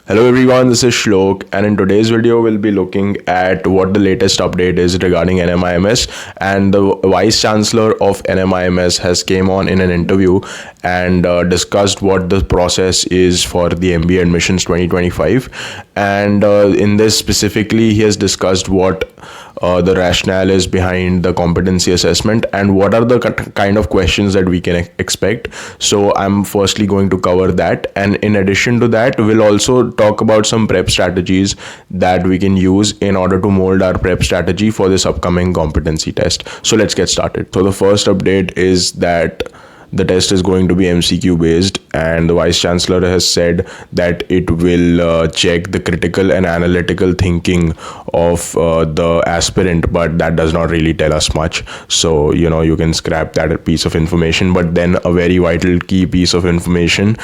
Hello everyone, this is Shlok, and in today's video we'll be looking at what the latest update is regarding NMIMS. And the Vice Chancellor of NMIMS has came on in an interview and discussed what the process is for the MBA admissions 2025. And in this specifically, he has discussed what the rationale is behind the competency assessment and what are the kind of questions that we can expect. So I'm firstly going to cover that, and in addition to that we'll also talk about some prep strategies that we can use in order to mold our prep strategy for this upcoming competency test. So let's get started. So the first update is that the test is going to be MCQ based, and the Vice Chancellor has said that it will check the critical and analytical thinking of the aspirant, but that does not really tell us much. So, you can scrap that piece of information. But then a very vital key piece of information,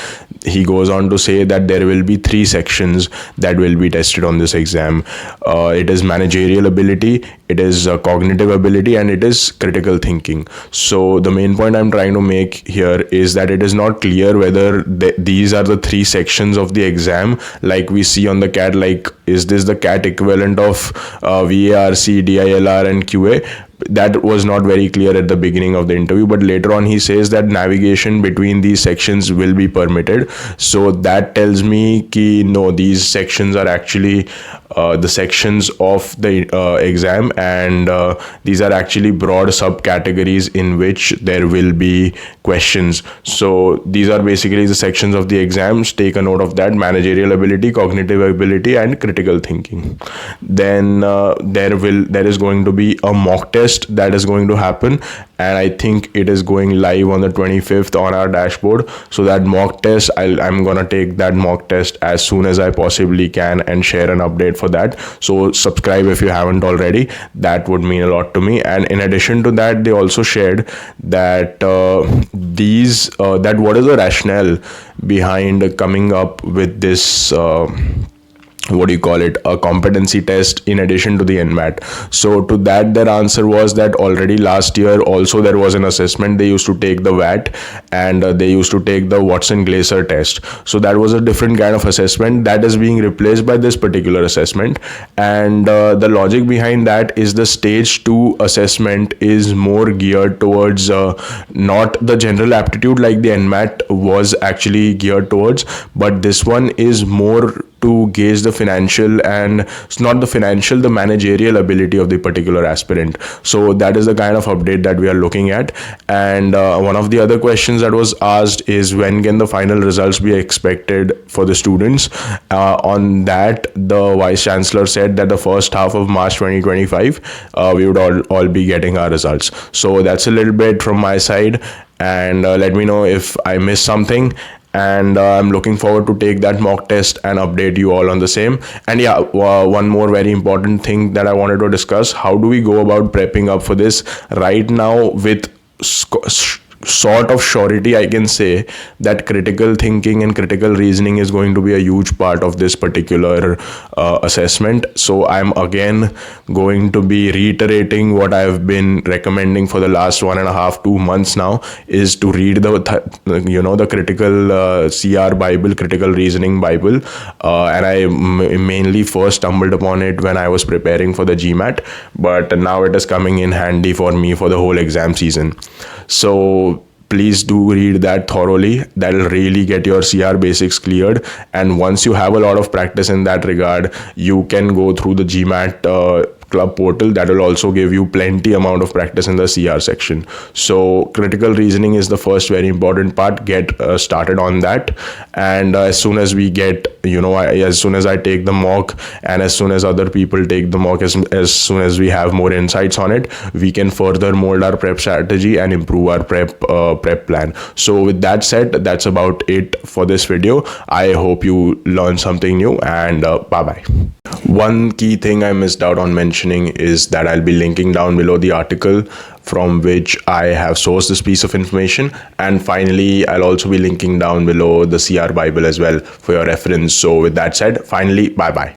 he goes on to say that there will be 3 sections that will be tested on this exam. It is managerial ability, it is cognitive ability, and it is critical thinking. So the main point I'm trying to make here is that it is not clear whether these are the 3 sections of the exam like we see on the CAT. Like, is this the CAT equivalent of VARC, DILR and QA? That was not very clear at the beginning of the interview, but later on he says that navigation between these sections will be permitted. So that tells me that no, these sections are actually the sections of the exam, and these are actually broad subcategories in which there will be questions. So these are basically the sections of the exams. Take a note of that: managerial ability, cognitive ability and critical thinking. Then there is going to be a mock test that is going to happen, and I think it is going live on the 25th on our dashboard. So that mock test, I'm gonna take that mock test as soon as I possibly can and share an update for that. So subscribe if you haven't already. That would mean a lot to me. And in addition to that, they also shared that that what is the rationale behind coming up with this a competency test in addition to the NMAT. So to that, their answer was that already last year also there was an assessment. They used to take the VAT and they used to take the Watson-Glaser test. So that was a different kind of assessment that is being replaced by this particular assessment. And the logic behind that is the stage 2 assessment is more geared towards not the general aptitude like the NMAT was actually geared towards, but this one is more to gauge the financial, and it's not the financial, the managerial ability of the particular aspirant. So that is the kind of update that we are looking at. And one of the other questions that was asked is, when can the final results be expected for the students? On that, the Vice Chancellor said that the first half of March 2025 we would all be getting our results. So that's a little bit from my side, and let me know if I missed something. And I'm looking forward to take that mock test and update you all on the same. And yeah, one more very important thing that I wanted to discuss: how do we go about prepping up for this right now with sort of surety? I can say that critical thinking and critical reasoning is going to be a huge part of this particular assessment. So I'm again going to be reiterating what I've been recommending for the last 1.5-2 months now, is to read the critical CR Bible, critical reasoning Bible, and I mainly first stumbled upon it when I was preparing for the GMAT, but now it is coming in handy for me for the whole exam season. So please do read that thoroughly. That'll really get your CR basics cleared. And once you have a lot of practice in that regard, you can go through the GMAT club portal. That will also give you plenty amount of practice in the CR section. So critical reasoning is the first very important part. Get started on that. And as soon as we get, as soon as I take the mock, and as soon as other people take the mock, as soon as we have more insights on it, we can further mold our prep strategy and improve our prep plan. So with that said, that's about it for this video. I hope you learned something new, and bye bye. One key thing I missed out on mentioning is that I'll be linking down below the article from which I have sourced this piece of information. And finally, I'll also be linking down below the CR Bible as well for your reference. So with that said, finally, bye bye.